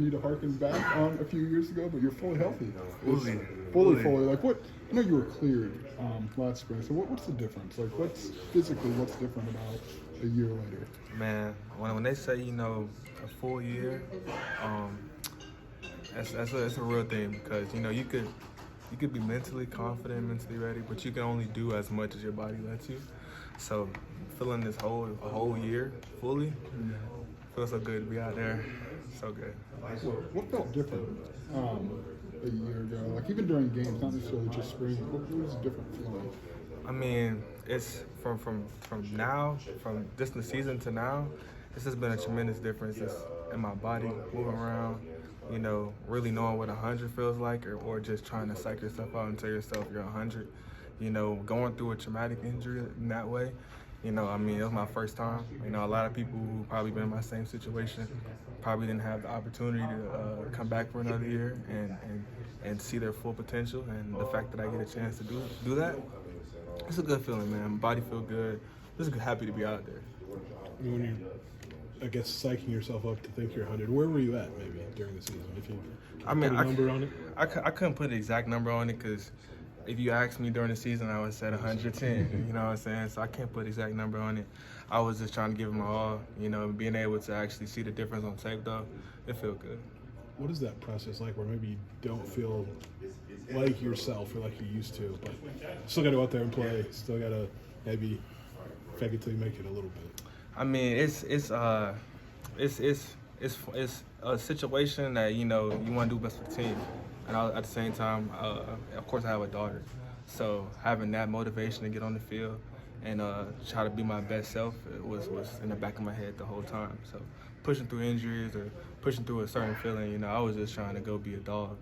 Need to harken back on a few years ago, but you're fully healthy. Fully. Like what? I know you were cleared last spring. So what's the difference? Like what's different about a year later? Man, when they say a full year, um, it's a real thing because you could be mentally confident, mentally ready, but you can only do as much as your body lets you. So feeling a whole year fully feels so good to be out there. So good. What felt different a year ago? Like even during games, not necessarily just spring. What was a different feeling? I mean, it's from now, from just the season to now, this has been a tremendous difference just in my body, moving around, really knowing what 100 feels like, or just trying to psych yourself out and tell yourself you're 100. Going through a traumatic injury in that way, I mean, it was my first time. A lot of people who probably been in my same situation probably didn't have the opportunity to come back for another year and see their full potential. And the fact that I get a chance to do that, it's a good feeling, man. My body feel good. Just happy to be out there. When you, I guess, psyching yourself up to think you're 100, where were you at maybe during the season? If you put a number on it? I couldn't put an exact number on it because if you asked me during the season, I would say 110. You know what I'm saying? So I can't put an exact number on it. I was just trying to give it my all. Being able to actually see the difference on tape, though, it felt good. What is that process like where maybe you don't feel like yourself or like you used to, but still got to go out there and play, still got to maybe fake it till you make it a little bit? I mean, it's a situation that you want to do best for the team, and at the same time, of course, I have a daughter, so having that motivation to get on the field and try to be my best self was in the back of my head the whole time. So pushing through injuries or pushing through a certain feeling, I was just trying to go be a dog.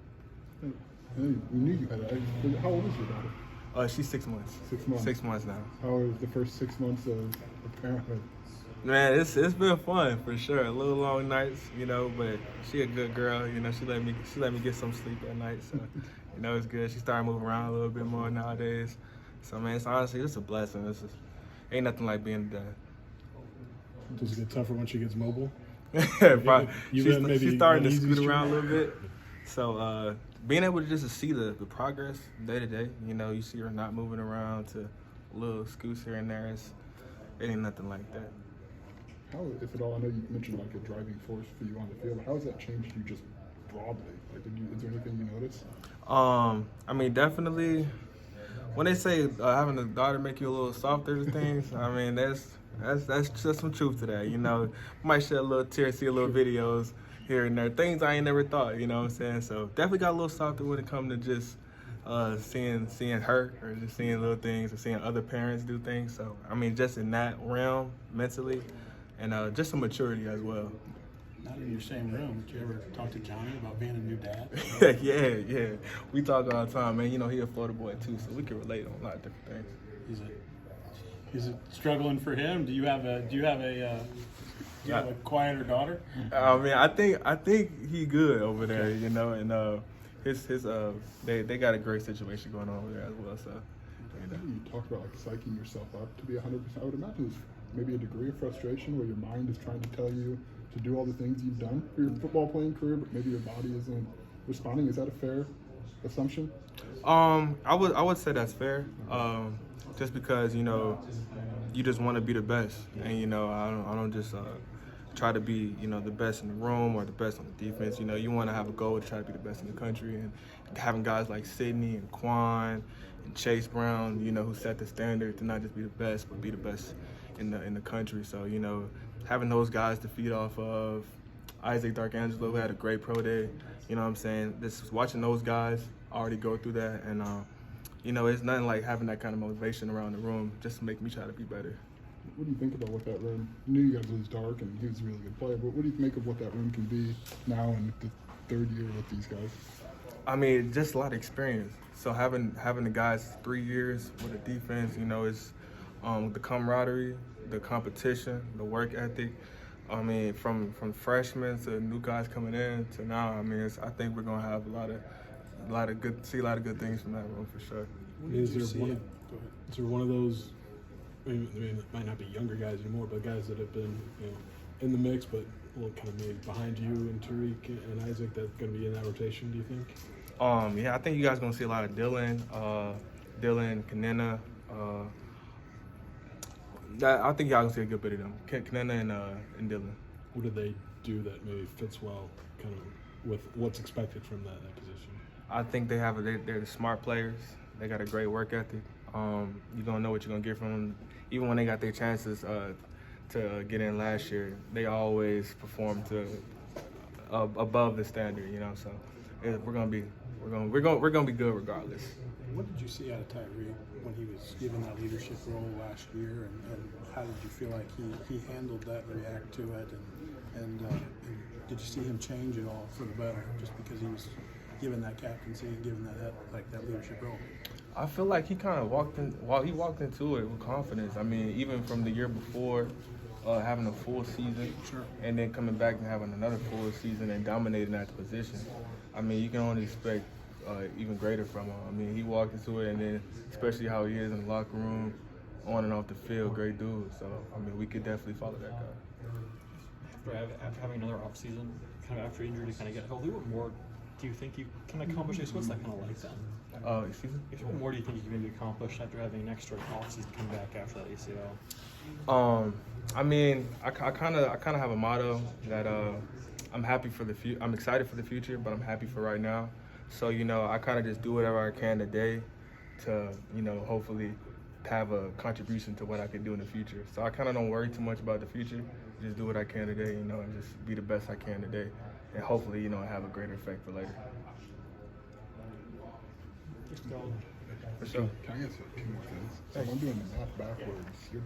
We knew you had that. How old is your daughter? She's 6 months. 6 months. 6 months now. How was the first 6 months of parenthood? Man, it's been fun for sure. A little long nights, but she a good girl. She let me get some sleep at night, so it's good. She started moving around a little bit more nowadays. So man, it's honestly a blessing. Ain't nothing like being a dad. Does it get tougher when she gets mobile? She's starting to scoot around a little bit. So being able to just see the progress day to day, you see her not moving around to little scoots here and there. It ain't nothing like that. How, if at all, I know you mentioned like a driving force for you on the field, but how has that changed you just broadly? Like, is there anything you notice? I mean, definitely. When they say having a daughter make you a little softer to things, I mean that's just some truth to that. Might shed a little tear, see a little videos here and there, things I ain't never thought. You know what I'm saying? So definitely got a little softer when it comes to just seeing her or just seeing little things or seeing other parents do things. So I mean, just in that realm mentally, and just some maturity as well. Not in your same room. Did you ever talk to Johnny about being a new dad? yeah. We talk all the time, man. He a Florida boy too, so we can relate on a lot of different things. Is it struggling for him? Do you have a quieter daughter? I mean, I think he good over there, and they got a great situation going on over there as well. So You talked about like psyching yourself up to be 100%. I would imagine there's maybe a degree of frustration where your mind is trying to tell you to do all the things you've done for your football playing career, but maybe your body isn't responding. Is that a fair assumption? I would say that's fair. Just because you just want to be the best, and I don't just try to be the best in the room or the best on the defense. You want to have a goal to try to be the best in the country, and having guys like Sidney and Quan and Chase Brown, who set the standard to not just be the best but be the best in the country. So having those guys to feed off of, Isaac Darkangelo, who had a great pro day. You know what I'm saying? This watching those guys already go through that, and it's nothing like having that kind of motivation around the room just to make me try to be better. What do you think about what that room? I knew you guys lose Dark, and he was a really good player. But what do you make of what that room can be now in the third year with these guys? I mean, just a lot of experience. So having the guys 3 years with the defense, it's the camaraderie, the competition, the work ethic. I mean, from freshmen to new guys coming in to now, I mean, I think we're gonna have a lot of good things from that room for sure. Is there one of those? I mean, it might not be younger guys anymore, but guys that have been in the mix, but look kind of maybe behind you and Tariq and Isaac that's going to be in that rotation, do you think? Yeah, I think you guys gonna see a lot of Dylan, Kanena. I think y'all gonna see a good bit of them, Kanena and Dylan. What do they do that maybe fits well kind of with what's expected from that position? I think they're the smart players. They got a great work ethic. You're gonna know what you're gonna get from them. Even when they got their chances to get in last year, they always performed to above the standard. You know, so we're gonna be good regardless. What did you see out of Tyreek when he was given that leadership role last year, and how did you feel like he handled that, react to it, and did you see him change at all for the better just because he was given that captaincy and given that leadership role? I feel like he kind of walked into it with confidence. I mean, even from the year before, having a full season, Sure. and then coming back and having another full season and dominating that position. I mean, you can only expect even greater from him. I mean, he walked into it, and then especially how he is in the locker room, on and off the field, great dude. So, I mean, we could definitely follow that guy. After having another off season, kind of after injury to kind of get healthy, what more do you think you can accomplish? What's that kind of like then? Excuse me? What more do you think you can maybe accomplish after having an extra off season come back after that ACL? I mean, I kind of have a motto that I'm happy for the I'm excited for the future, but I'm happy for right now. So, you know, I kind of just do whatever I can today to, you know, hopefully have a contribution to what I can do in the future. So I kind of don't worry too much about the future. Just do what I can today, you know, and just be the best I can today. And hopefully, you know, have a greater effect for later. Just go. For sure. Can I ask you two more things? So if I'm doing the math backwards, you're